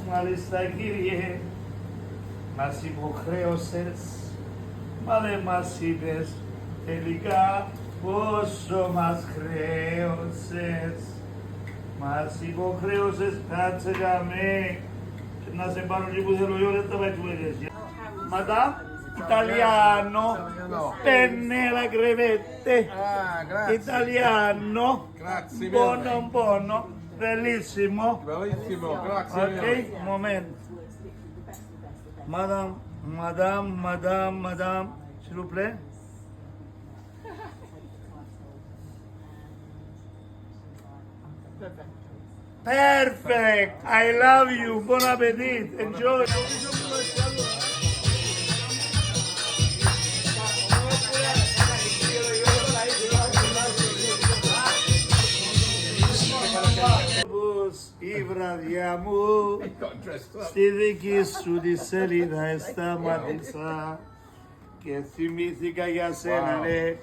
Μάλιστα κύριε, μας υποχρέωσες, μα δεν μας είπες τελικά πόσο μας χρέωσες. Μας υποχρέωσες, κάτσε καμέ, να σε πάρω και που θέλω io δεν τα πάει του vedere. Madame, italiano, penne la crevette, italiano, Grazie, buono, buono, bellissimo. Bellissimo, grazie. Ok, un momento. Madame, s'il vous plaît. Perfect. I love you. Bon appetit. Enjoy. Η βραδιά μου στη δική σου τη σελίδα σταμάτησα και θυμήθηκα για σένα ρε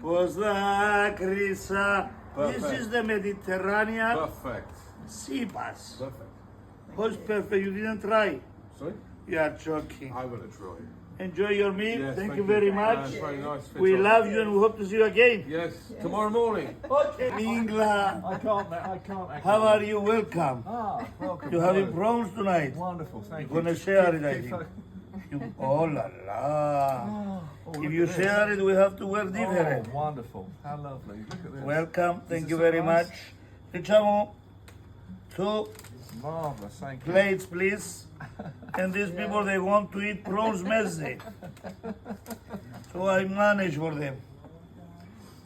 πως δάκρυσα. This is the Mediterranean Perfect. sea pass. Perfect. What's perfect? You didn't try. Sorry? You are joking. I will try. Enjoy your meal. Yes, thank you very much. It's very nice. We love you and we hope to see you again. Yes, tomorrow morning. Okay. Mingla, I can't. Actually. how are you? Welcome. Welcome. You having prawns tonight? Wonderful. Thank You're you. gonna share it, I Keep think. fo- Oh la la. Oh, If look you at this. share it, we have to wear different. Oh, wonderful. How lovely. Look at this. Welcome. Thank Is you this very nice? much. Diciamo 2 Marvellous. Thank you. plates, please. And these people, they want to eat prawns messy. So I manage for them.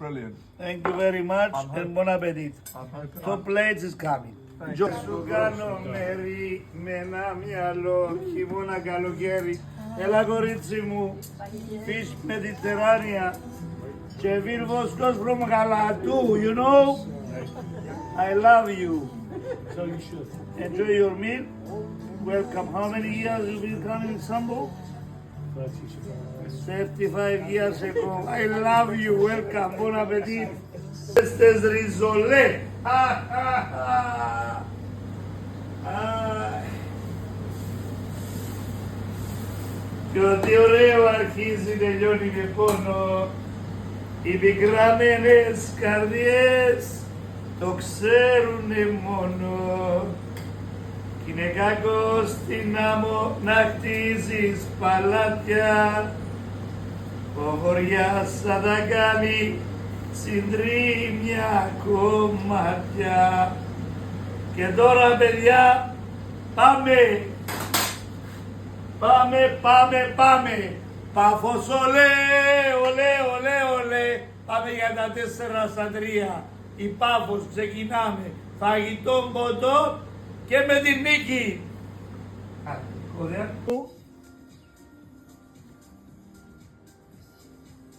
Brilliant. Thank you very much I'm and bon appetit. I'm hoping. 2 plates is coming. Thank Yo you. σου κάνω μέρη με ένα μυαλό, χειμώνα καλοκαίρι. Έλα κορίτσι μου, fish Mediterranean και βίλβοσκος from Galatu, you know? I love you. So you should. Enjoy your meal. Welcome. How many years you been coming in Istanbul? 35 years ago. I love you. Welcome. Bon appetit. Este es risole. Ha, ha, ha. Ai. Και ότι ωραίο αρχίζει, τελειώνει με πόνο. Οι πικραμένες καρδιές το ξέρουνε μόνο. Κι είναι κακό στην άμμο να χτίζεις παλάτια. Ο βοριάς θα τα κάνει συντρίμια κομμάτια. Και τώρα παιδιά πάμε. Πάμε. Πάφος ολέ. Πάμε για τα 4 στα 3. Η Πάφος ξεκινάμε. Φαγητό, ποτό και με την νίκη.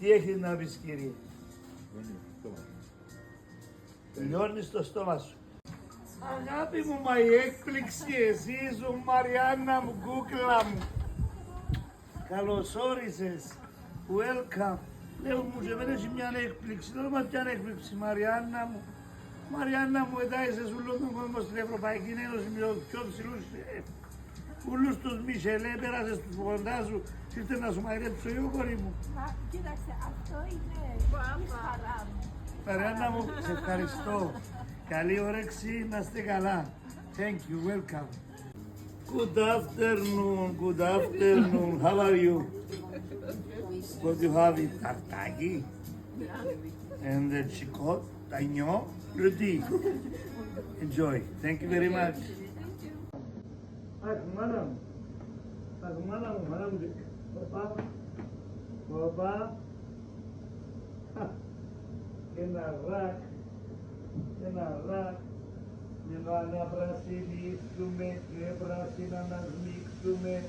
Τι έχεις να πεις κύριε? Λιώνεις το στόμα σου. Αγάπη μου, μα η έκπληξη εσύ σου, Μαριάννα μου, κούκλα μου. Καλώς όρισες. Welcome. Λέω μου, σε μένα έχει μια έκπληξη. Λέω, μα ποια έκπληξη, Μαριάννα μου. Μαριάννα μου, εδώ είσαι σου όλο τον κόσμο στην Ευρωπαϊκή Ένωση με τους πιο ψηλούς ούλους τους Μισελέ, πέρασες τους κοντά σου, ήρθε να σου μαγειρέψω εγώ, κορί μου. Μα κοίταξε, αυτό είναι η χαρά μου. Μαριάννα μου, σε ευχαριστώ. Καλή όρεξη, να είστε καλά. Thank you, welcome. Good afternoon. How are you? What do you have it? Tartaki? And the chicot, taño, roti. Enjoy. Thank you very much. Ach, madam. Papa. Ένα ρακ. Να πρασινίσουμε και πράσινα να σμίξουμε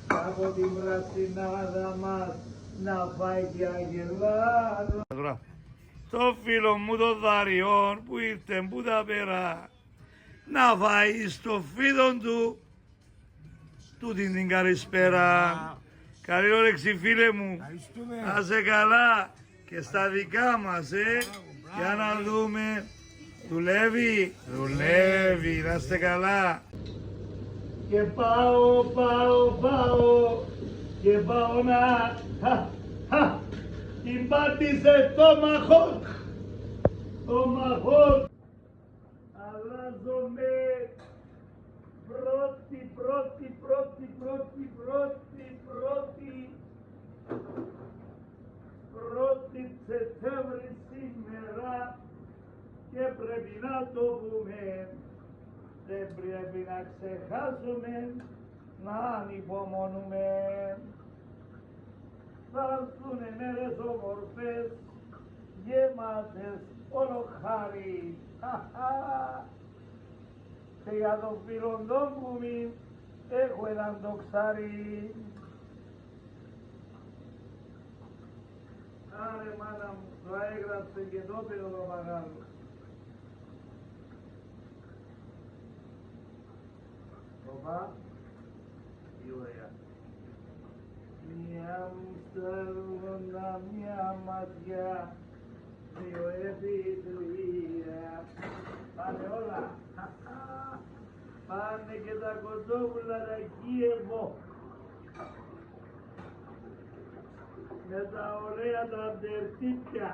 από την πρασινάδα μας να φάει και αγελάδο. Το φίλο μου το Δαριών που ήρθε που τα πέρα να φάει στο φίδο του τούτη την καλησπέρα. Καλή όρεξη φίλε μου. Να σε καλά και στα δικά μας για να δούμε. Δουλεύει, δουλεύει, να είστε καλά. Και πάω και πάω να την πάτησε το μαχότ. Αλλάζομαι πρώτη Σεπτέμβρη σήμερα και πρέπει να το πούμε. Δεν πρέπει να ξεχάσουμε, να ανυπομονούμε. Θα έρθουν μέρες όμορφες, γεμάτες όλο χάρη. Και για τον φίλον τον κουμί έχω έναν τοξάρι. Άρε μάνα μου, το έγραψε και το πήρε το μεγάλο. Οπα, τι ωραία. Μια μουσταρούνα, μια ματιά, δύο επιτρία. Πάνε όλα. Πάνε και τα κοντόπουλα τα Κίεβο. Με τα ωραία τα αντερτύπια.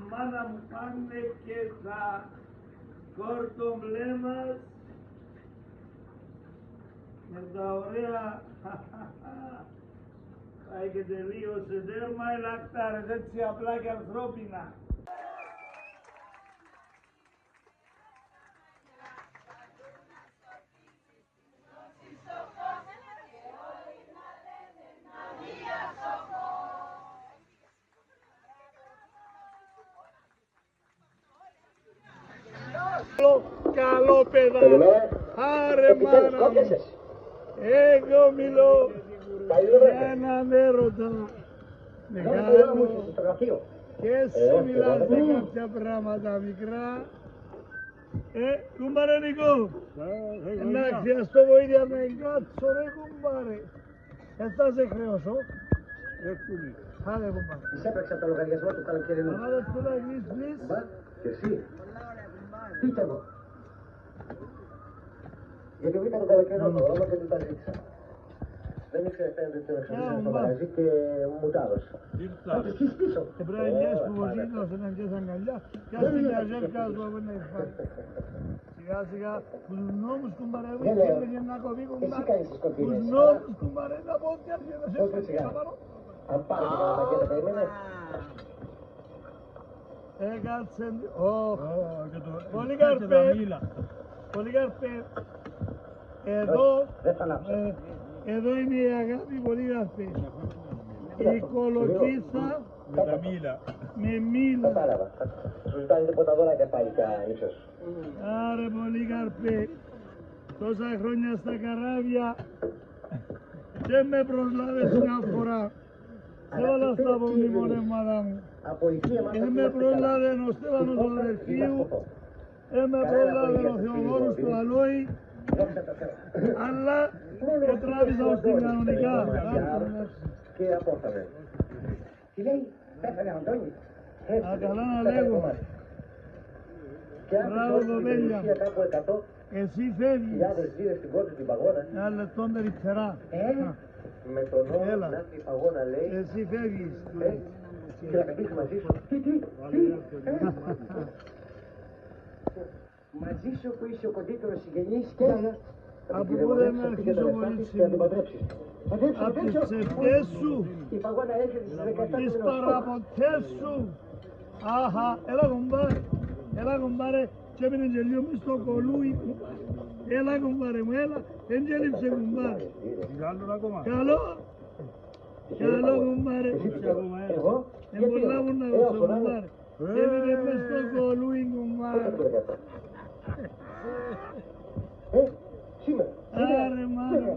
Μάνα μου πάνε και τα κόρτομπλέ μας. Με τα ωραία. Πάει και τελείωσε τέρμα η λακτάρες, έτσι απλά και ανθρώπινα. Καλό παιδάκι. Άρε μάνα μου. Εγώ μιλώ για έναν έρωτα μεγάλο και εσύ μιλάς για κάποια πράγματα μικρά. Κουμπάρε Νικό, να χρειαστώ βοήθεια να εγκάτσω ρε κουμπάρε. Θα σε χρεώσω. Άντε κουμπάρε. Εισέπραξε από το λογαριασμό του καλοκαιρινού. Ανάδε το να γλύσεις. Και εσύ. Πείτε μου. Γιατί βρήκα τον καλοκαιρινό το όνομα και του τα ζήτησα. Δεν ήξερε φαίνεται ότι εξοπλίσαμε στο μαγαζί και μου τα έδωσε. Θα τους στήσεις πίσω. Πρέπει να νοιάς που βοηθήνω σε έναν και σαν καλιά και ας την καζεύκα σου από να εισπάρει. Σιγά σιγά τους νόμους κουμπαρεύει και έλεγε να κοβεί κουμπάρε. Τους νόμους κουμπαρέ να πω ότι άρχισε να σε πάρει. Αν πάρει και να πακέτα περίμενε. Έκατσε... Πολύκαρπε. Πολύκαρπε. Εδώ είναι η αγάπη Πολύκαρπε. Η κολοκύθα με μήλα. Κατάλαβα. Σου ζητάνε τίποτα δώρακια πάλι ίσως. Άρε Πολύκαρπε. Τόσα χρόνια στα καράβια και με προσλάβες μια φορά. Έβαλα στα απομνημονεύματα μου. Με πρόλαβε ο Στέφανος του αδερφείου, με πρόλαβε ο Θεοδόρος του Αλόη, αλλά και τράβησα ως την κανονικά. Και απόσταμε. Τι λέει, έφερε Αντώνη. Καλά να λέγω. Μπράβο κοπέλια. Εσύ φεύγεις. Ένα λεπτό περιπτερά. Με τον νόμο να η παγώνα λέει. Εσύ φεύγεις. Και να καθίσει μαζί σου. Τι. Μαζί σου που είσαι ο κοντύτερος συγγενής και... Από πού δεν με αρχίζω κορίτσι μου. Από τις ψευτές σου. Η παγώνα έρχεται στις 17 Τις παραποτές σου. Αχα, έλα κομπάρε. Και έπαινε και λίγο μες στο κολούι. Έλα κομπάρε μου, έλα. Δεν γέλυψε κομπάρε. Καλό κομπάρε. Εγώ. Δεν προλάβουν να δώσω κομπάρε. Έμεινε μες στο κολούι κομπάρε. Σήμερα. Άρε μάνα.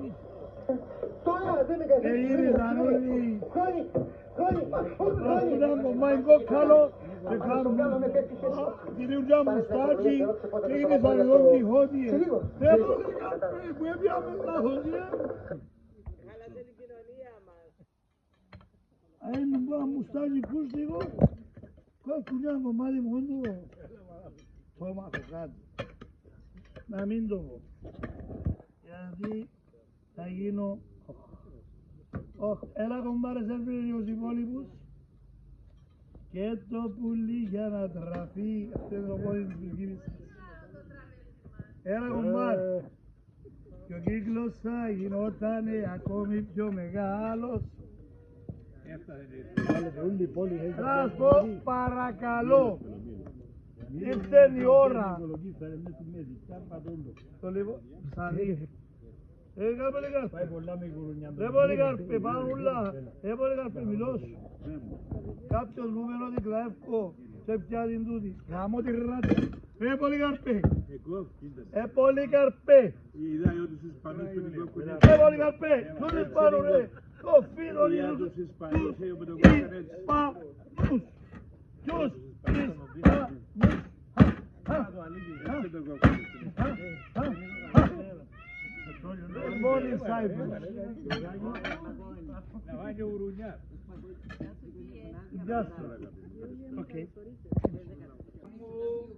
Τώρα δεν με καθίσεις. Γύρισαν όλοι. Χρόνι. Άσπραν κομμάτι κόκκαλο και κάνουμε κυρίου για μουστάκι και γύρισαν εδώ Κιχώτη. Δεν μου έπιαμε λάθος. Είναι ένα μουστάκι κούστικο. Κόκκινο κομμάτι μόνο. το μάθω κάτι. Να μην το πω. Γιατί θα γίνω... Έλα κομπάρες έφερε τους υπόλοιπους. Και το πουλί για να τραφεί. Αυτό είναι το πόδι της Βυργίνης. Έλα κομπάρ. Και ο κύκλος θα γινόταν ακόμη πιο μεγάλος. Θα σας πω παρακαλώ. Ήρθε η ώρα. Το λίγο. Ψανί. Δεν μπορεί καρπέ, πάνω ούλα. Δεν μπορεί καρπέ, μιλώς. Κάποιος μου μένω την κλαεύκο. Σε πιάνει τούτη. Γαμώ τη ράτσα. Δεν μπορεί καρπέ. Πολύ καρπέ. Δεν μπορεί καρπέ. Τούτες πάνω ρε. Το φίδο είναι τους Ισπανούς. Ποιος Ισπανούς. Μόλι Σάιπρους. Γεια σου.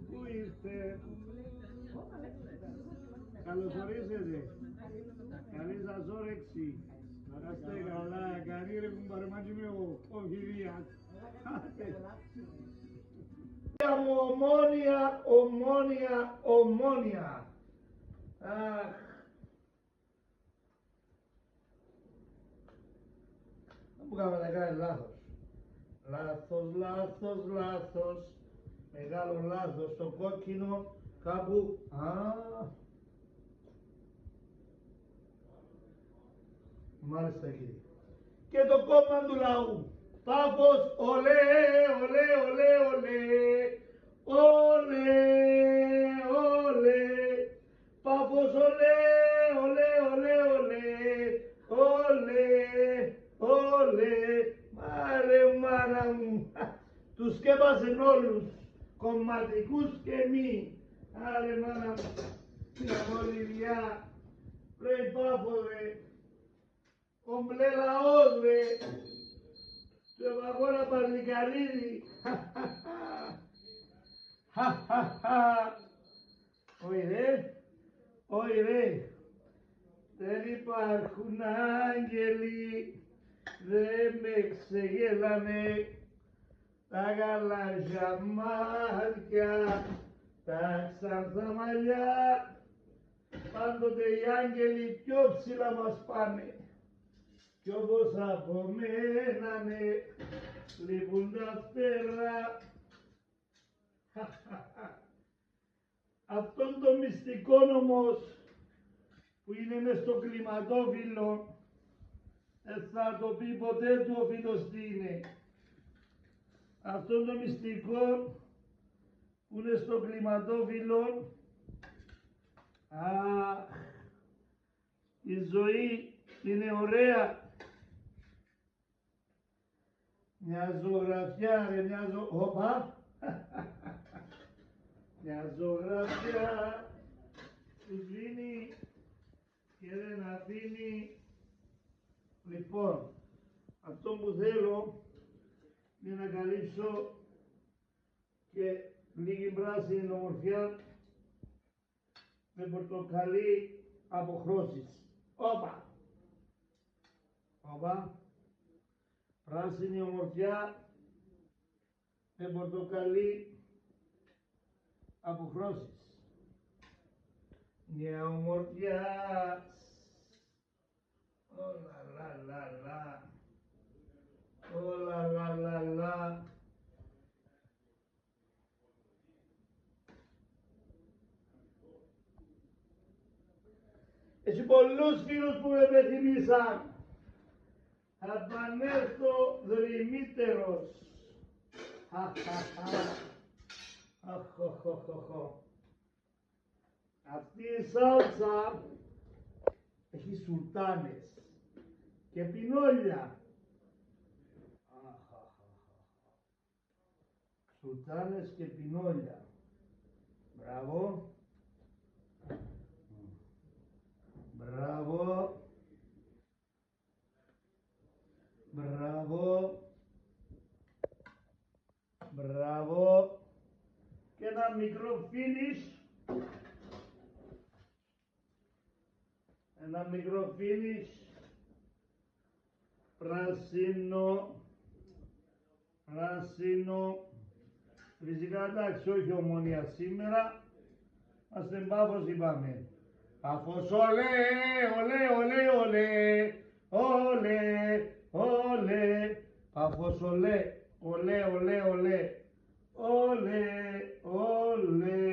Πού είστε? Καλωσορίσετε. Καλή σας όρεξη. Να είστε καλά. Καλή ρε κουμπαρμάτσι με ο Κοφιδίας. Ομόνια, ομόνια, ομόνια. Αχ. Που κάνουμε να κάνει λάθος. Λάθος, λάθος, λάθος. Μεγάλο λάθος. Το κόκκινο κάπου... Μάλιστα κύριε. Και το κόμμα του λαού. Πάφος, ολέ, ολέ, ολέ, ολέ. Ολέ, ολέ. Πάφος, ολέ, ολέ, ολέ, ολέ. Ολέ. Όλε, μάρε μάνα μου, τους σκέπασαν όλους, κομματικούς και μη. Άρε μάνα μου, την αμολυβιά, ρε Πάφο ρε, κομπλέ λαός ρε, του ευαγόρα Παρνικαρίδη. Όχι ρε, όχι ρε, δεν υπάρχουν άγγελοι. Δεν με ξεγέλανε τα γαλάζια μάτια, τα ξανθά μαλλιά. Πάντοτε οι άγγελοι πιο ψηλά μας πάνε κι όπως απομένανε λείπουν τα φτερά. Αυτόν το μυστικό όμως που είναι μες στο κλιματόφυλλο θα το πει ποτέ του ο φίλος τι είναι. Αυτό το μυστικό που είναι στο κλιματόφυλλο, η ζωή είναι ωραία. Μια ζωγραφιά, μια ζωγραφιά που σβήνει και δεν αφήνει. Λοιπόν, αυτό που θέλω είναι να καλύψω και λίγη πράσινη ομορφιά με πορτοκαλί αποχρώσεις. Όπα! Όπα! Πράσινη ομορφιά με πορτοκαλί αποχρώσεις. Μια ομορφιά. Όλα λα λα λα. Όλα λα λα λα. Έχει πολλούς φίλους που με πεθυμίσαν. Θα επανέλθω δρυμύτερος. Αυτή η σάλτσα έχει σουλτάνες και πινόλια. Σουλτάνες και πινόλια. Μπράβο. Μπράβο. Μπράβο. Μπράβο. Και να ένα μικρό finish. Ένα μικρό finish. Πράσινο. Πράσινο. Φυσικά εντάξει, όχι Ομόνια σήμερα. Είμαστε Πάφος είπαμε. Πάφος ολέ, ολέ, ολέ, ολέ. Ολέ, ολέ. Πάφος ολέ, ολέ, ολέ, ολέ. Ολέ, ολέ.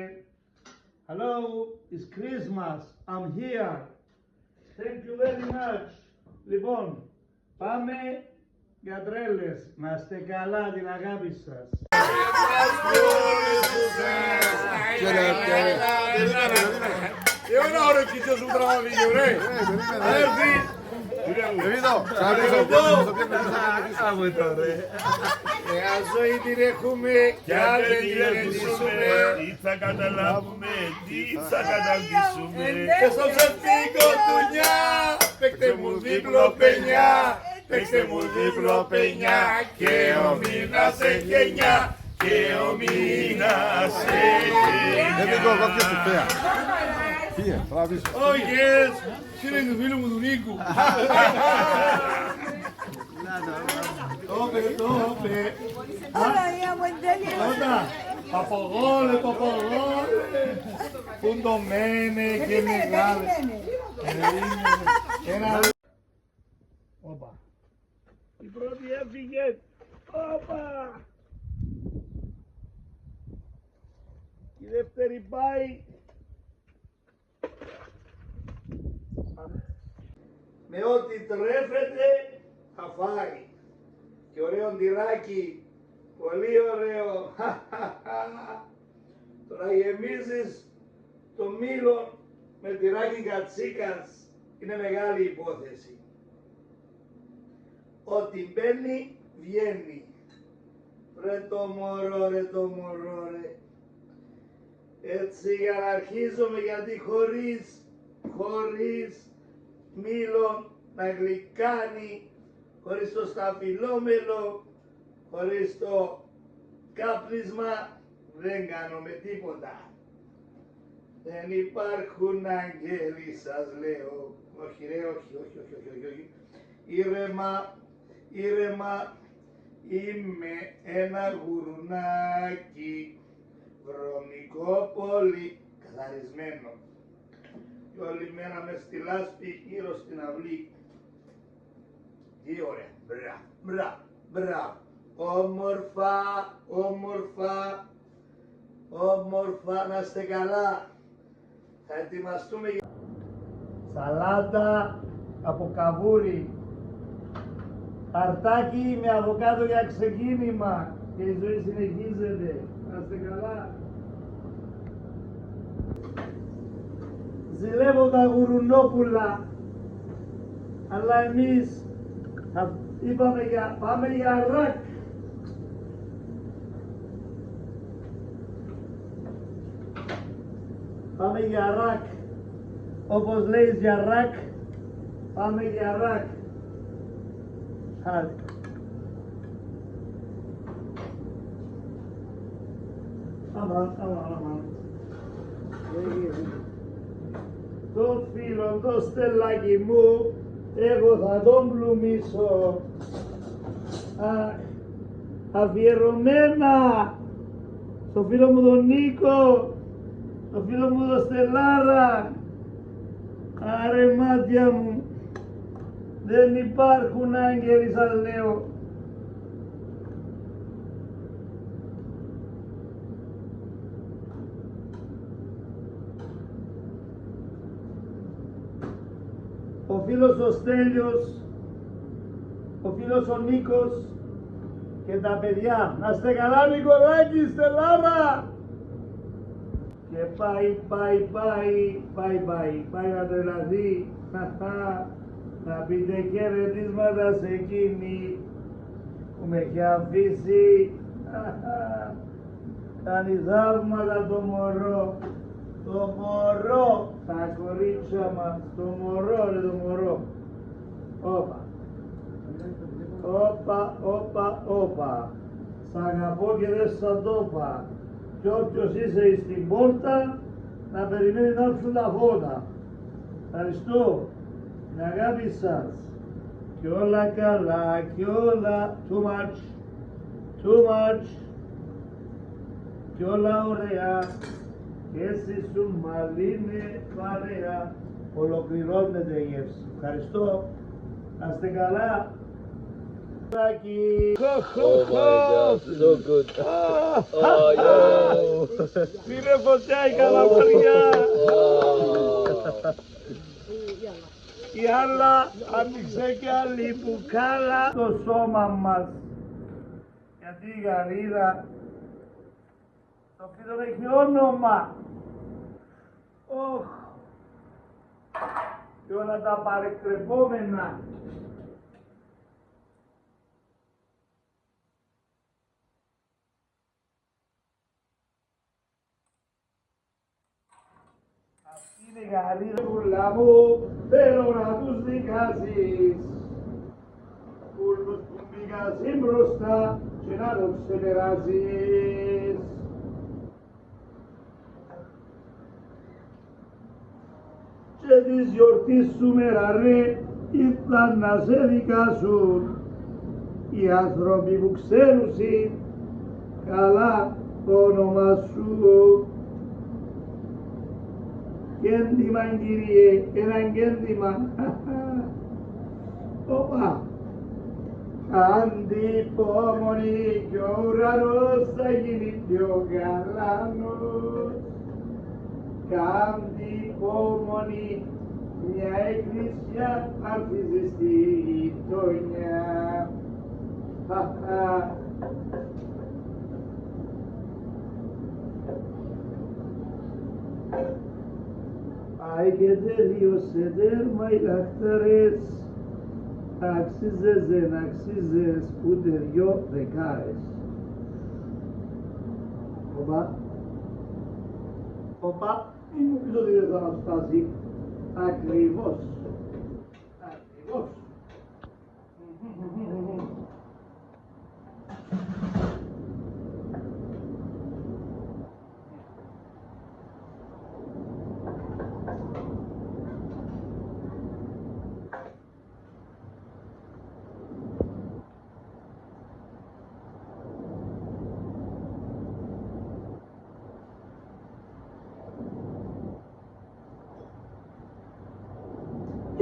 Hello, it's Christmas. I'm here. Thank you very much. Λοιπόν, πάμε για τρέλες. Να είστε καλά, την αγάπη σας. Una hora che ti sono travaglio, Ζωή την έχουμε κι αν δεν την ενετήσουμε, τι θα καταλάβουμε, τι θα καταντήσουμε. Και στο ψευτικό τουνιά, παίξτε μου δίπλο πενιά, παίξτε μου δίπλο πενιά, και ο μήνας έχει 9, και ο μήνας έχει 9. Oh yes, είναι του φίλου μου του Νίκου. Τόπε, τόπε. Όταν, παπαγόλε, παπαγόλε. Πουντομένε και μεγάλε. Ένα... Όπα. Η πρώτη έφυγε. Όπα. Η δεύτερη πάει. Με ό,τι τρέφεται θα φάει. Και ωραίο τυράκι, πολύ ωραίο. Τώρα γεμίζεις το μήλο με τυράκι κατσίκας, είναι μεγάλη υπόθεση. Ό,τι μπαίνει, βγαίνει. Ρε το μωρό, ρε το μωρό, ρε. Έτσι για να αρχίζουμε, γιατί χωρίς μήλο να γλυκάνει, χωρίς το σταφυλόμελο, χωρίς το κάπνισμα, δεν κάνουμε τίποτα. Δεν υπάρχουν αγγέλοι, σας λέω. Όχι ρε, όχι. Ήρεμα, ήρεμα, είμαι ένα γουρνάκι, βρωμικό πολύ, καθαρισμένο. Και όλη μέρα μες στη λάσπη γύρω στην αυλή. Τι ωραία, μπράβο. Όμορφα, όμορφα, όμορφα, να είστε καλά. Θα ετοιμαστούμε για σαλάτα από καβούρι, χαρτάκι με αβοκάντο για ξεκίνημα, και η ζωή συνεχίζεται. Να είστε καλά. Ζηλεύω τα γουρουνόπουλα, αλλά εμείς πάμε για ρακ. Πάμε για ρακ. Όπως λέει για ρακ, πάμε για ρακ. Άντε. Αμάν. Το φίλο, το στελάκι μου, εγώ θα τον πλουμίσω. Αφιερωμένα στο φίλο μου τον Νίκο, στο φίλο μου τον Στελάρα. Άρε μάτια μου, δεν υπάρχουν άγγελοι, σας λέω. Ο φίλος ο Στέλιος, ο φίλος ο Νίκος και τα παιδιά. Να είστε καλά, Νικολάκη, Στελάρα! Και πάει να τρελαθεί. Να πείτε χαιρετίσματα σε εκείνη που με έχει αφήσει. Κάνει θαύματα το μωρό. Το μωρό, τα κορίτσια μας, το μωρό ρε το μωρό. Όπα. Σ' αγαπώ και δεν σ' το είπα. και όποιος είσαι στην πόρτα να περιμένει να έρθουν τα φώτα. Ευχαριστώ. Την αγάπη σας. Και όλα καλά και όλα too much και όλα ωραία και εσύ σου μαλλίνε παρέα. Ολοκληρώνεται η γεύση. Ευχαριστώ. Να είστε καλά. Oh my God, so good. Oh, yeah. Πήρε φωτιά η καλαμαριά. Η άλλα άνοιξε κι άλλη μπουκάλα το σώμα μας. Γιατί η γαρίδα το φίδο έχει όνομα. Οχ. Και όλα τα παρεκτρεπόμενα. Αυτή είναι η γαρίδα πουλά μου, θέλω να τους δικάσεις. Πουλούς που μπήκασαν μπροστά και να το ξεπεράσεις. Και της γιορτής σου μέρα ρε, ήρθαν να σε δικάσουν οι άνθρωποι που ξέρουσιν καλά το όνομα σου. Κέντημα κύριε, έναν κέντημα. Οπα. Αντιπόμονη κι ο ουρανός θα γίνει πιο γαλάνος. Αντιπόμονη μια εκκλησιά αρχίζει στη γειτονιά. Ai che delioase derma i lactares, axizes en axizes puterio recaes. Οπα, μην μου πεις ότι δεν θα μας φτάσει. Ακριβώς.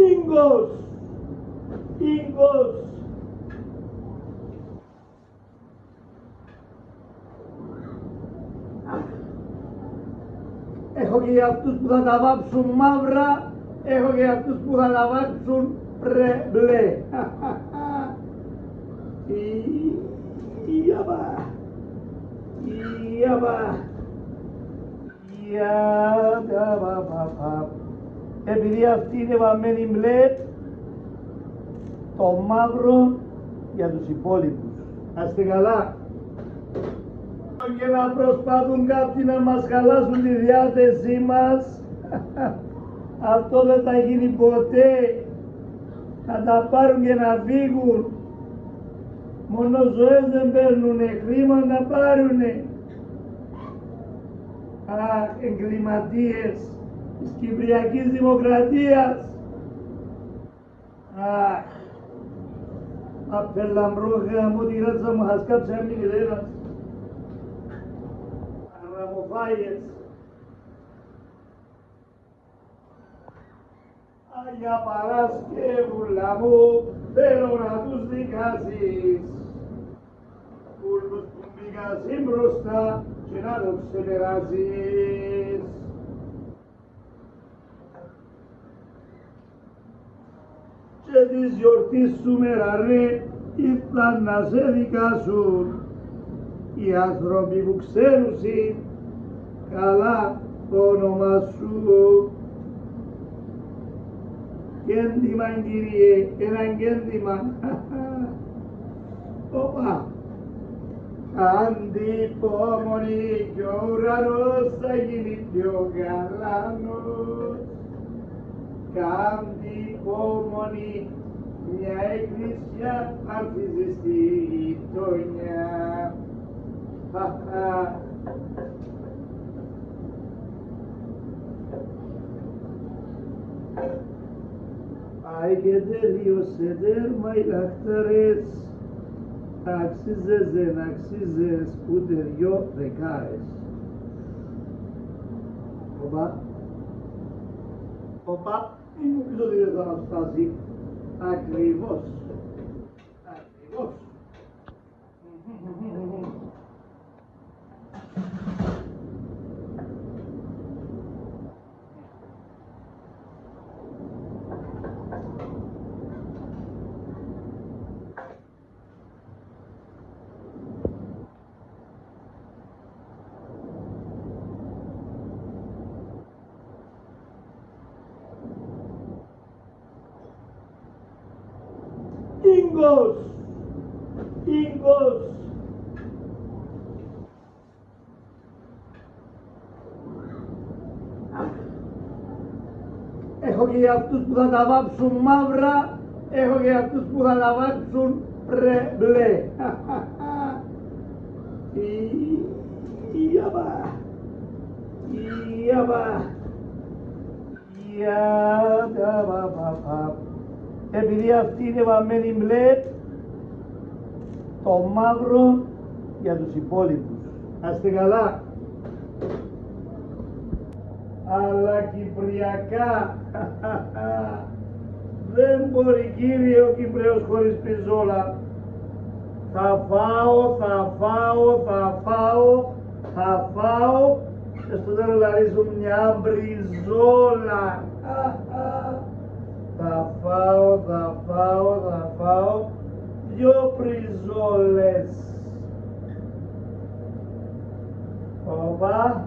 Ίγκος. Έχω και για αυτούς που θα τα βάψουν μαύρα, έχω και για αυτούς που θα τα βάψουν μπλε. Επειδή αυτή είναι βαμμένη μπλε, το μαύρο για τους υπόλοιπους. Να είστε καλά. Και να προσπαθούν κάποιοι να μας χαλάσουν τη διάθεσή μας, αυτό δεν θα γίνει ποτέ. Να τα πάρουν και να φύγουν. Μόνο ζωές δεν παίρνουνε, χρήμα να πάρουνε. Αχ, εγκληματίες της Κυπριακής Δημοκρατίας. Αχ, απελαμπρό γάμο τη ράτσα μου χασκάψε αμυγδέρας. Αραμοφάγες. Άγια Παρασκεύουλα μου, θέλω να τους δικάσεις. Ούλους που μπήκασαν μπροστά και να το ξεπεράσεις. Και της γιορτής σου μέρα ρε, ήρθαν να σε δικάσουν οι άνθρωποι που ξέρουσιν καλά το όνομα σου. Κέντημα κύριε, έναν κέντημα. Οπα. Αντιπόμονη κι ο ουρανός θα γίνει πιο γαλάνος. Αντιπόμονη μια εκκλησιά αρχίζει στη γειτονιά. και τελείωσε τέρμα οι λαχταρές. Αξίζες δεν αξίζες ούτε 2 δεκάρες. Οπα, οπα, μην μου πεις ότι δεν θα μας φτάσει. Ακριβώς. Ακριβώς. Ίγκος! Ίγκος! Έχω και για αυτούς που θα τα βάψουν μαύρα, έχω και για αυτούς που θα τα βάψουν μπλε. Ιαπα! Ιαπα! Ιαπα! Επειδή αυτή είναι βαμμένη μπλε, το μαύρο για τους υπόλοιπους. Άστε καλά. Αλλά κυπριακά. Δεν μπορεί κύριε ο Κυπρέος χωρίς πιζόλα. Θα φάω, θα φάω, θα φάω, θα φάω και στο τέλος θα ρίξω μια μπριζόλα. Θα φάω, θα φάω, θα φάω 2 μπριζόλες. Οπα.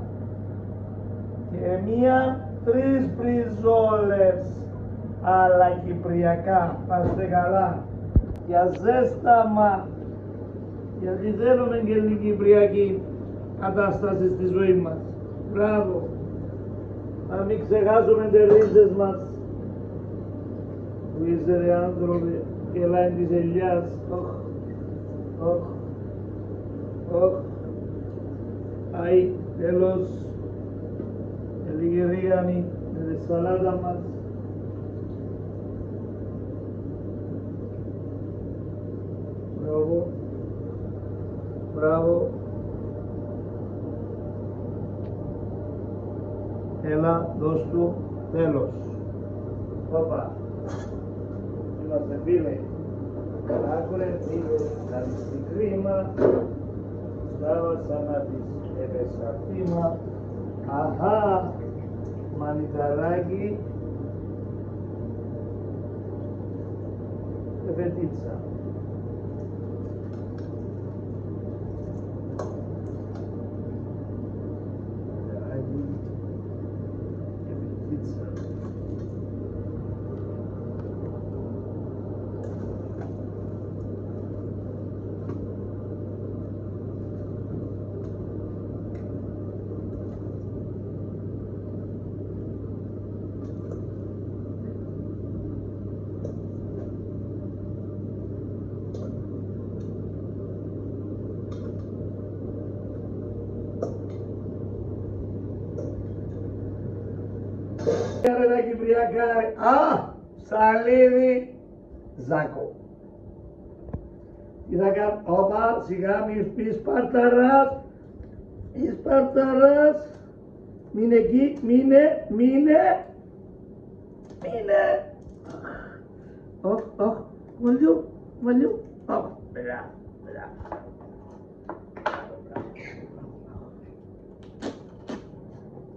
Και 3 μπριζόλες. Αλλά κυπριακά, πάστε καλά. Για ζέσταμα. Γιατί θέλουμε και την κυπριακή κατάσταση στη ζωή μας. Μπράβο. Να μην ξεχάσουμε τις ρίζες μας. Που είσαι ρε άνθρωπε, κελάει της ελιάς. Αϊ, τέλος. Και λίγη ρίγανη με τη σαλάτα μας. Μπράβο. Μπράβο. Έλα, δώσ' του, τέλος. Όπα. Είμαστε φίλοι. Άκουρε φίλε, να δεις την κρίμα. Στάβασα να της έπεσα θύμα. Αχα, μανιταράκι. Εφετίτσα. Ρε τα κυπριακά, ψαλίδι, Ζάκο. Τι θα κάνω, όπα, σιγά μη πεις Σπαρταράς, η Σπαρταράς, μείνε εκεί, μείνε. Μαλλιού, μπράβο.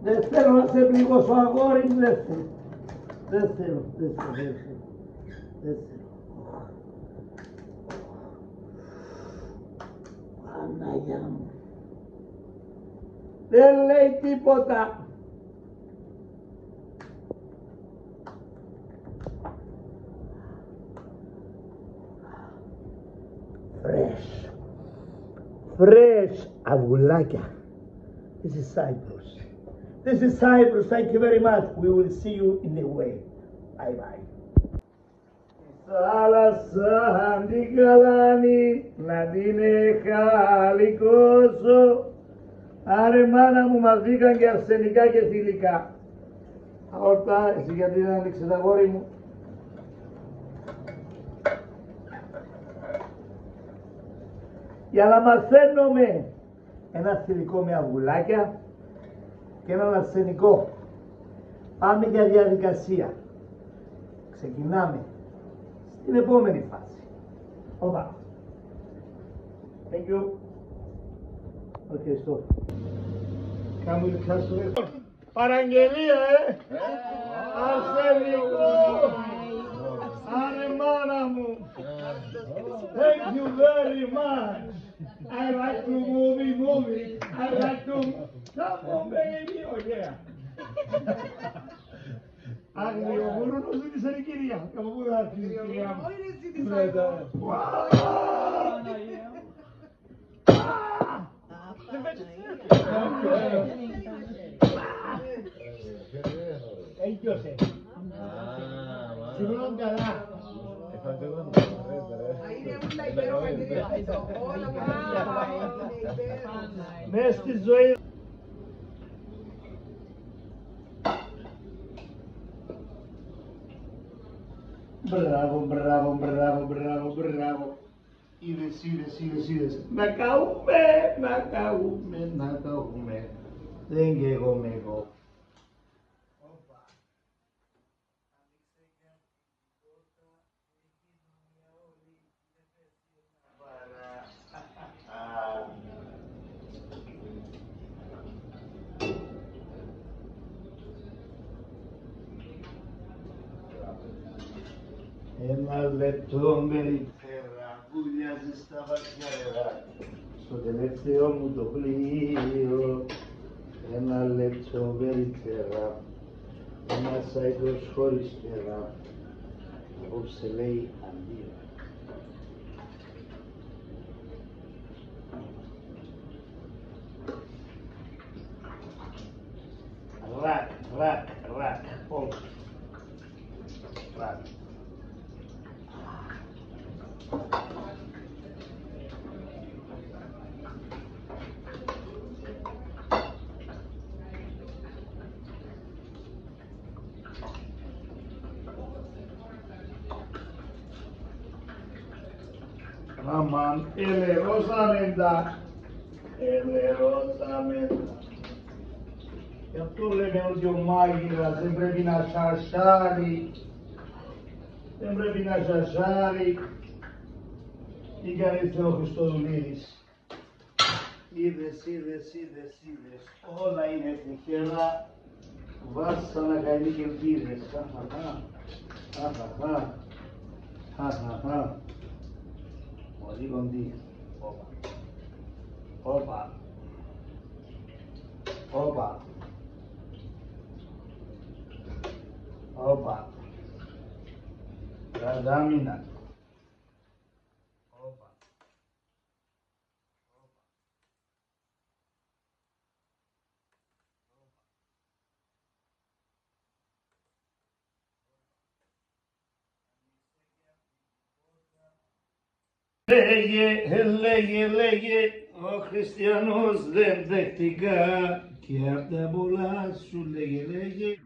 Δεν θέλω να σε πληγώσω αγόρι μου, δεν θέλω. Παναγιά μου. Δεν λέει τίποτα. Fresh αυγουλάκια. This is Cyprus. Thank you very much. We will see you in the way. Bye bye. Θάλασσα την καλάνη να την εχαλικώσω. Άρε μάνα μου, μας βγήκαν και αρσενικά και θηλυκά. Αόρτα, εσύ γιατί δεν άνοιξες αγόρι μου. για να μαθαίνουμε ένα θηλυκό με αυγουλάκια και έναν αρσενικό. Πάμε για διαδικασία. Ξεκινάμε στην επόμενη φάση. Οπα. Thank you. Okay, stop. Can we cancel? Παραγγελία, αρσενικό! Άρε μάνα μου! Thank you very much! I like to movie. I like to... Come on, baby! Oh, yeah! Άγριο μουρόνο ζήτησε η κυρία. Από πού θα έρθει η κυρία μου? Όχι, ζήτησα εγώ. Έλειωσε. Συγγνώμη καλά. Είναι όλα υπέροχα και διαβάζω. Όλα είναι υπέροχα. Μες στη ζωή. Μπράβο. Είδες. Να καούμε. Δεν καίγομαι εγώ. Ένα λεπτό περιφέρα βουλιάζει στα βαθιά νερά στο τελευταίο μου το πλοίο. Ένα λεπτό περιφέρα ένας αητός χωρίς πέρα απόψε λέει αντίο. Ρακ, όχι. Ρακ. Αμάν, ελερώσαμε τα. Γι' αυτό λέμε ότι ο μάγειρας δεν πρέπει να σασάρει. Τι κάνει ο Χριστοδουλίδης. Είδες. Όλα είναι τυχαία. Βάσανα καλή και ελπίδες. Πολύ κοντή. Όπα. Ραζάμινα. Λέγε, ο χριστιανός δεν δέχτηκα και απ' τα πολλά σου λέγε.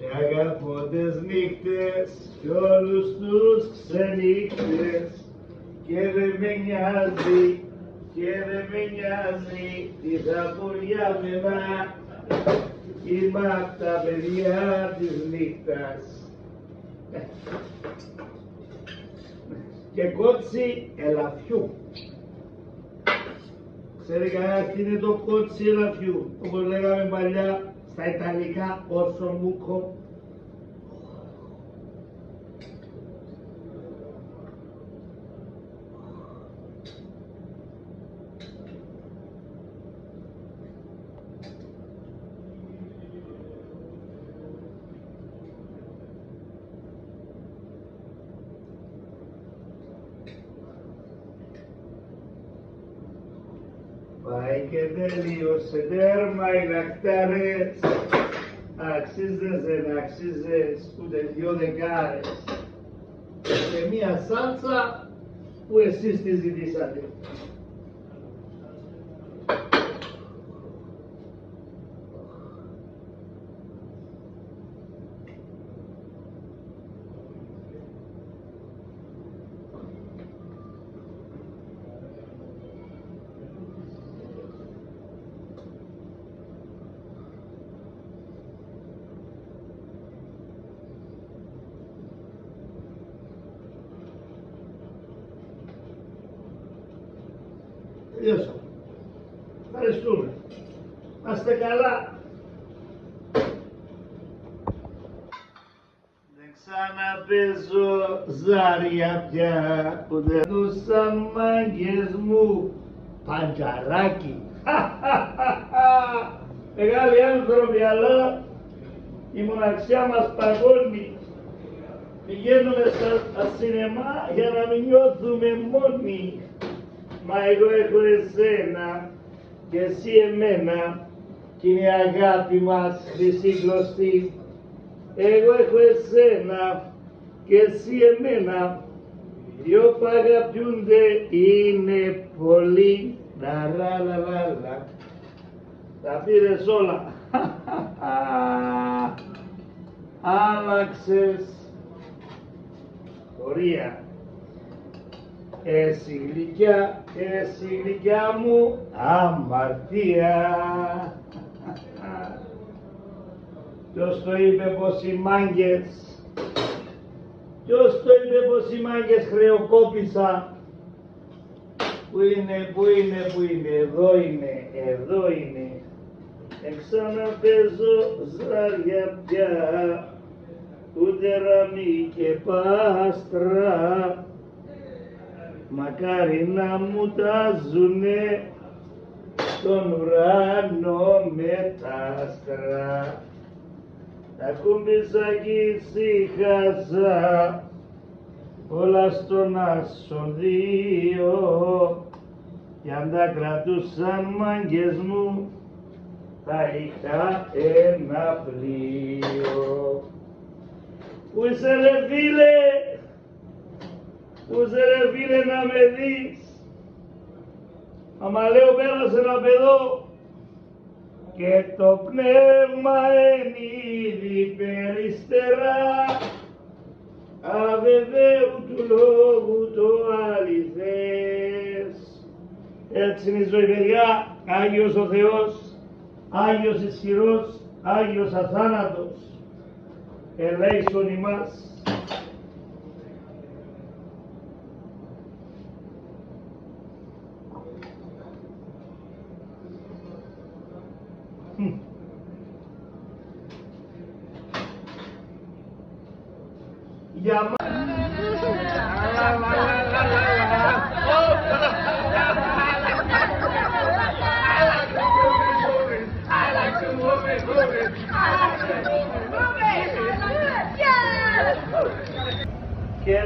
Και αγαπώ τις νύχτες κι όλους τους ξενύχτες και δεν με νοιάζει, και δεν με νοιάζει τι θα πουν για μένα. Είμαι απ' τα παιδιά της νύχτας. Και κότσι ελαφιού. Ξέρει κανένας τι είναι το κότσι ελαφιού, όπως λέγαμε παλιά στα Ιταλικά, όσο μούκο. Πάει και τελείωσε τέρμα οι λακτάρες. Αξίζες δεν αξίζες ούτε 2 δεκάρες. Και μία σάλτσα που εσείς τη ζητήσατε. Τελειώσαμε. Ευχαριστούμε. Να είστε καλά. Δεν ξαναπαίζω ζάρια πια, ούτε τους αμάγκες μου παντζαράκι. Μεγάλοι άνθρωποι, αλλά η μοναξιά μας παγώνει. Πηγαίνουμε στα σινεμά για να μην νιώθουμε μόνοι. Μα εγώ έχω εσένα και εσύ εμένα κι είναι η αγάπη μας χρυσή κλωστή. Εγώ έχω εσένα και εσύ εμένα, δυο που αγαπιούνται είναι πολύ. Λα. Τα πήρες όλα. Άλλαξες πορεία. Εσύ γλυκιά μου αμαρτία. Ποιος το είπε πως οι μάγκες, χρεοκόπησα. Πού είναι, εδώ είναι. Ξαναπαίζω ζάρια πια, ούτε ραμί και πάστρα. Μακάρι να μου τάζουνε στον ουρανό με τα άστρα. Τα κούμπησα κι ησύχασα όλα στον άσον 2 κι αν τα κρατούσαν μάγκες μου θα είχα ένα πλοίο. Πού είσαι ρε φίλε, να με δεις. Άμα λέω πέρασε ένα παιδό και το πνεύμα εν ήδη περιστερά, αβεβαίου του λόγου το αληθές. Έτσι είναι η ζωή, παιδιά. Άγιος ο Θεός, Άγιος ισχυρός, Άγιος αθάνατος, ελέησον ημάς. Για και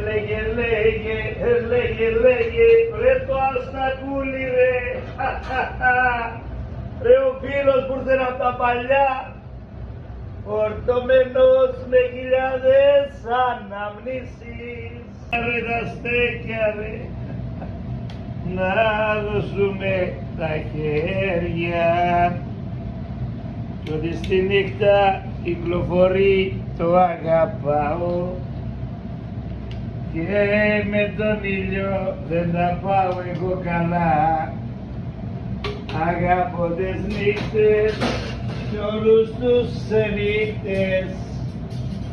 λέγε, ρε το αστακούλι ρε, ρε ο φίλος που ήρθε απ' τα παλιά, φορτωμένος με χιλιάδες αναμνήσεις. Ρε τα στέκια ρε, να δώσουμε τα χέρια κι ότι στη νύχτα κυκλοφορεί το αγαπάω και με τον ήλιο δεν τα πάω εγώ καλά. Αγαπώ τις νύχτες και όλους τους νύχτες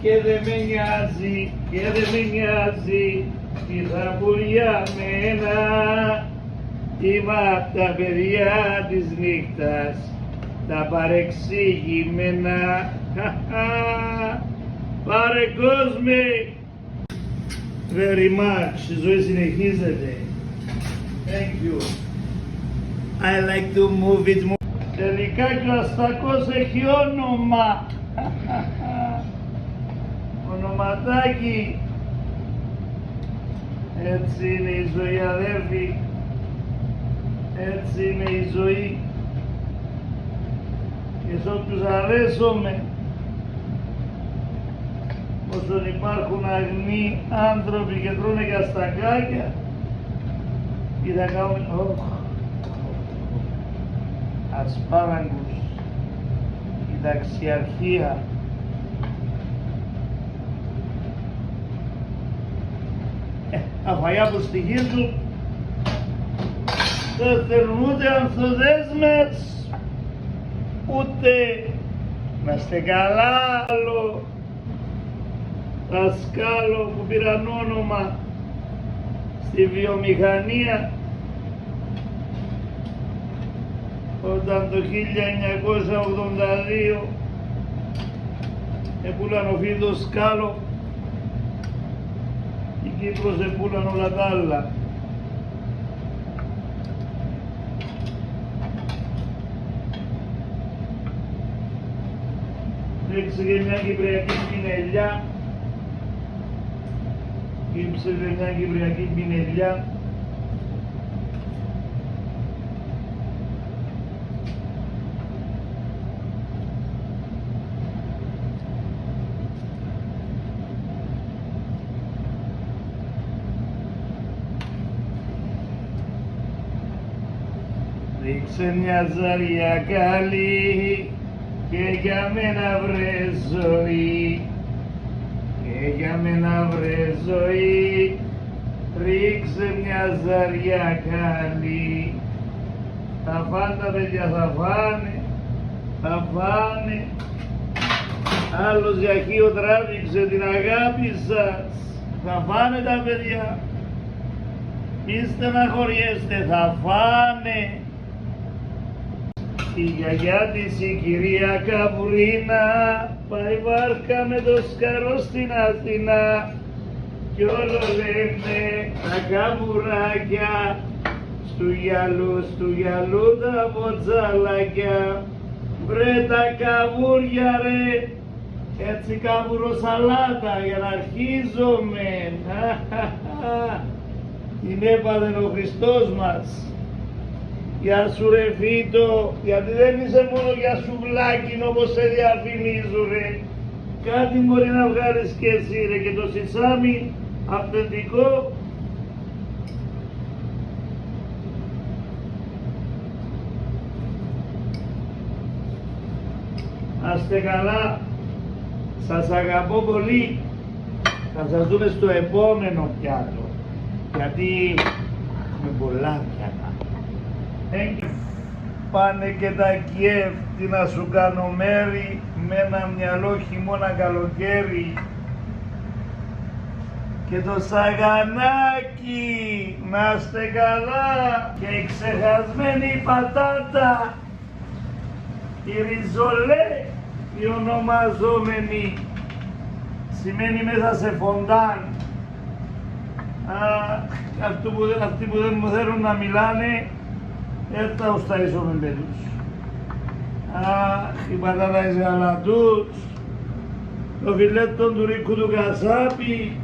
και δεν με νοιάζει, και δεν με νοιάζει τι θα πουν για μένα. Είμαι απ' τα παιδιά της νύχτας, τα παρεξηγημένα. Πάρε κόσμε! Very much, η ζωή συνεχίζεται. Thank you. I like to move it more. Τελικά και ο Αστακός έχει όνομα. Ονοματάκι. Έτσι είναι η ζωή, αδέρφη. Έτσι είναι η ζωή. Και σε όποιους αρέσομαι, όσον υπάρχουν αγνοί άνθρωποι και τρώνε για στακάκια, ή θα κάνουν ασπάραγγους, η ταξιαρχία. Αφαγιά που στοιχίζουν δεν θέλουν ούτε ανθοδέσμες, ούτε να είστε καλά άλλο δασκάλο που πήραν όνομα στη βιομηχανία όταν το 1982 επούλαν ο Φίδος Σκάλο, η Κύπρος επούλαν όλα τα άλλα. Ρίξε και μια κυπριακή πινελιά, ύψε και μια κυπριακή πινελιά. Ρίξε μια ζαριά καλή και για μένα βρε ζωή, και για μένα βρε ζωή, ρίξε μια ζαριά καλή. Θα φάνε τα παιδιά, θα φάνε, θα φάνε. Άλλος για χείο τράβηξε την αγάπη σας, θα φάνε τα παιδιά. Μη στεναχωριέστε, θα φάνε. Η γιαγιά της η κυρία Καβουρίνα πάει βάρκα με το σκαρό στην Αθήνα κι όλο λένε τα καβουράκια στου γυαλού τα βοτζαλάκια. Βρε τα καβούρια ρε, έτσι καβουροσαλάτα για να αρχίζομαι. Την έπαθε ο Χριστός μας. Γεια σου ρε Φίτο, γιατί δεν είσαι μόνο για σουβλάκι όπως σε διαφημίζουν ρε. Κάτι μπορεί να βγάλεις και εσύ ρε, και το σισάμι αυθεντικό. Να είστε καλά, σας αγαπώ πολύ. Θα σας δούμε στο επόμενο πιάτο, γιατί με πολλά πιάτα. Πάνε και τα Κιέβ, τι να σου κάνω μέρη, με ένα μυαλό χειμώνα καλοκαίρι. Και το σαγανάκι, να είστε καλά, και η ξεχασμένη πατάτα, η ριζολέ, η ονομαζόμενη, σημαίνει μέσα σε φοντάν. Αυτοί που δεν μου θέλουν να μιλάνε, θα ουσταίσουμε με τους. Η πατάτα της γαλατούς, το φιλέτο του ρίκου του κασάπι,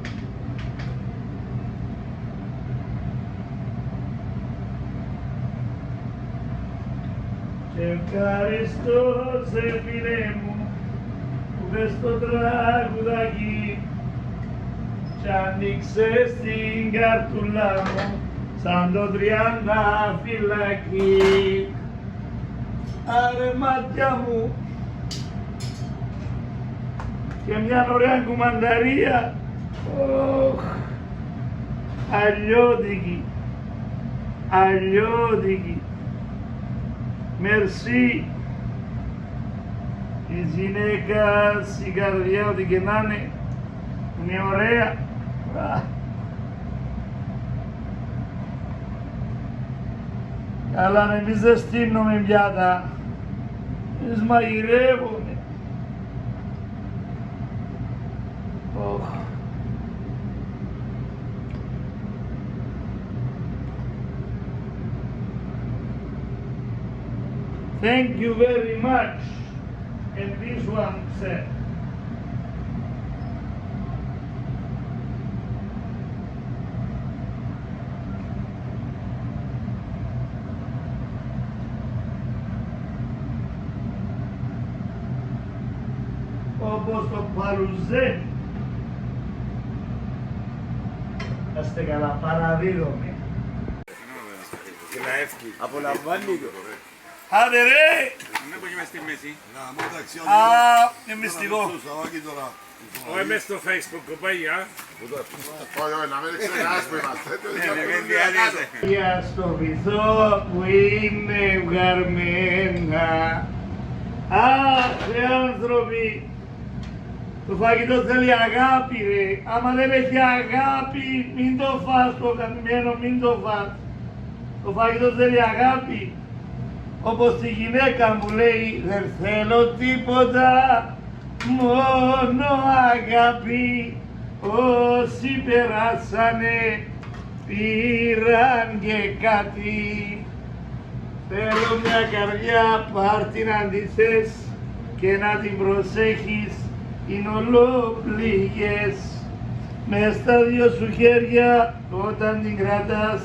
ευχαριστώ σε φίλε μου που πες το τραγουδάκι κι άνοιξες την καρτούλα μου σαν το 30 φυλάκι. Άρε μάτια μου, και μια ωραία κουμανταρία. Αλλιώτικη. Αλλιώτικη. Μερσή. Η γυναίκα, η καρδιά, ό,τι και να είναι ωραία. Αλλά εμείς δεν στείλουμε πιάτα. Εμείς μαγειρεύουμε. Thank you very much. And this one said, όπως το παρουζέ. Να είστε καλά, παραδίδομαι. Απολαμβάνει το. Άντε ρε! Να πω και μες στη μέση. Α, είμαι μυστικό. Όχι μες στο Facebook, κοπάγια. Όχι, να μην ξεχάσεις που είμαστε. Για στο βυθό που είναι βγαρμένα. Αχ, ρε άνθρωποι. Το φαγητό θέλει αγάπη ρε. Άμα δεν έχει αγάπη, μην το φας το καθημένο, μην το φας. Το φαγητό θέλει αγάπη. Όπως τη γυναίκα μου λέει, δεν θέλω τίποτα, μόνο αγάπη. Όσοι περάσανε, πήραν και κάτι. Θέλω μια καρδιά, πάρ' την αντιθές και να την προσέχεις, είναι ολοπληγές. Μες στα δυο σου χέρια, όταν την κρατάς,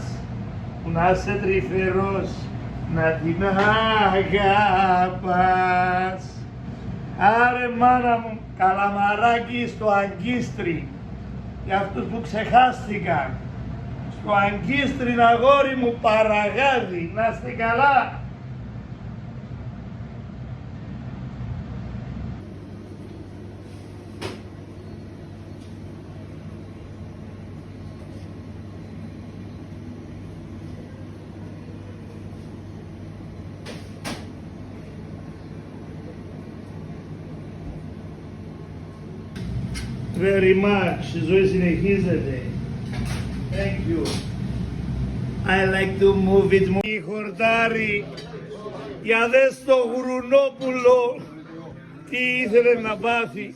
να σε τρυφερός, να την αγαπάς. Άρε μάνα μου, καλαμαράκι στο Αγκίστρι, για αυτούς που ξεχάστηκαν. Στο Αγκίστρι, αγόρι μου, παραγάδι, να είστε καλά. Very much. Η ζωή συνεχίζεται. Thank you. I like to move it more. Η χορτάρι, για δες το Γουρουνόπουλο, τι ήθελε να πάθει.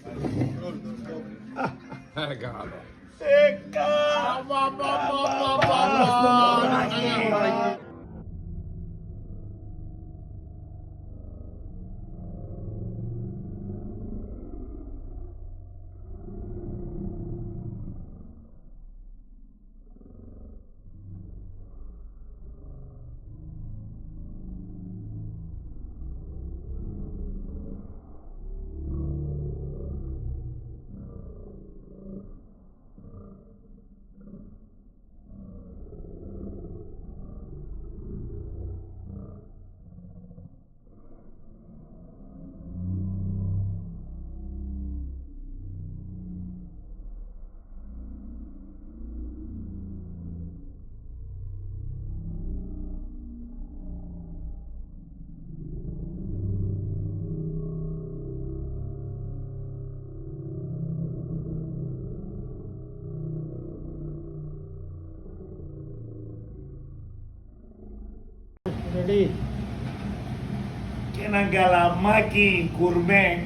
Και έναν καλαμάκι κουρμέ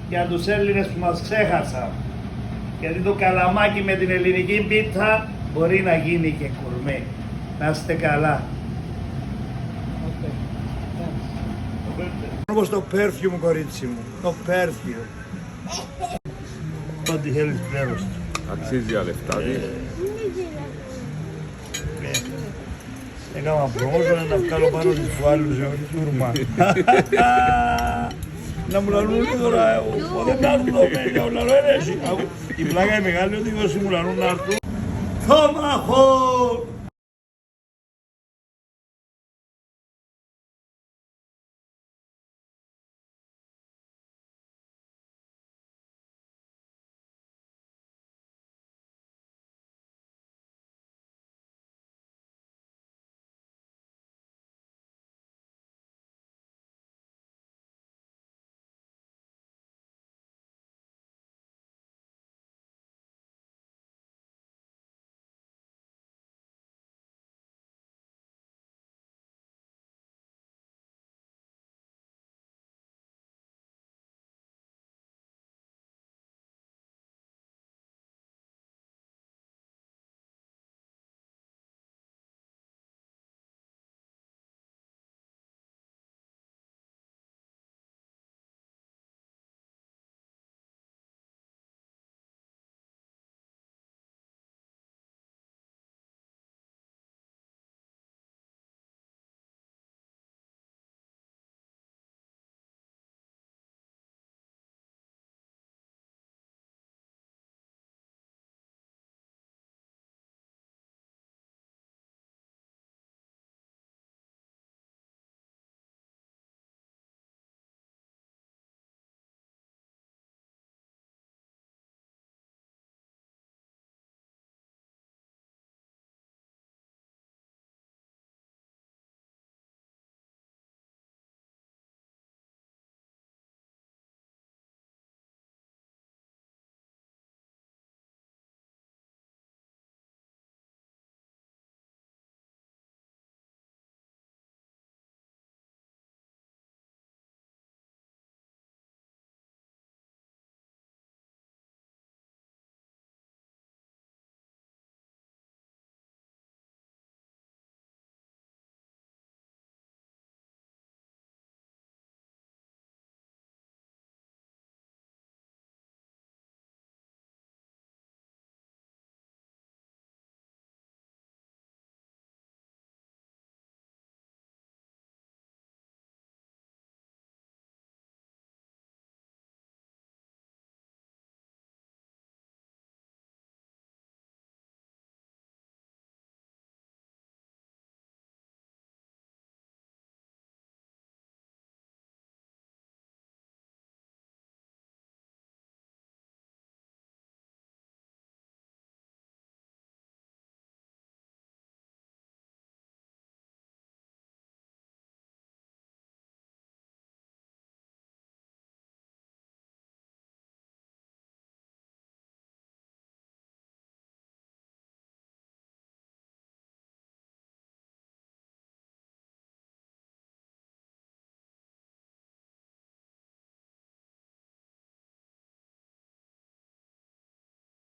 για τους Έλληνες που μας ξέχασαν. Γιατί το καλαμάκι με την ελληνική πίτσα μπορεί να γίνει και κουρμέ. Να είστε καλά. Όπως το perfume, κορίτσι μου. Το perfume. Ό,τι θέλεις πλέρος του. Αξίζει για λεφτά. Έκανα πρόμοσο να βγάλω πάνω της φουάλου σε όλη τούρμα. Να μου λαλούν τώρα, δεν να έρθω για να λαλούν έτσι. Η πλάκα είναι μεγάλη ότι όσοι μου λαλούν να έρθουν. Tomahawk!